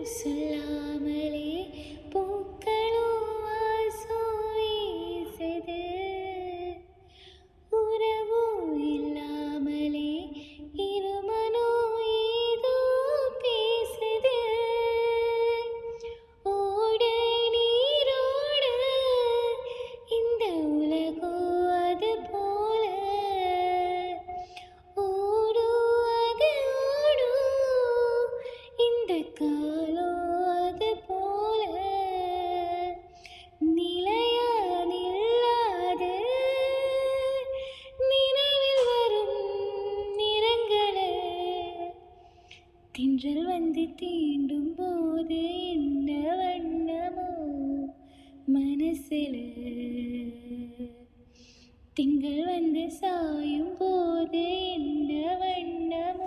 சொல்லாமலே பூக்களும் வாசம் வீசுது. உறவோ இல்லாமலே இருமனோ ஏதோ பேசுது. ஓட நீரோட இந்த உலகோ அது போல ஓடும் அது ஓடும் இந்த காலோ அது போல நிலையா நில்லாது நினைவில் வரும் நிறங்களே தின்றல் வந்து தீண்டும் போது என்ன வண்ணமோ மனசில திங்கள் வந்து சாயும் போது என்ன வண்ணமோ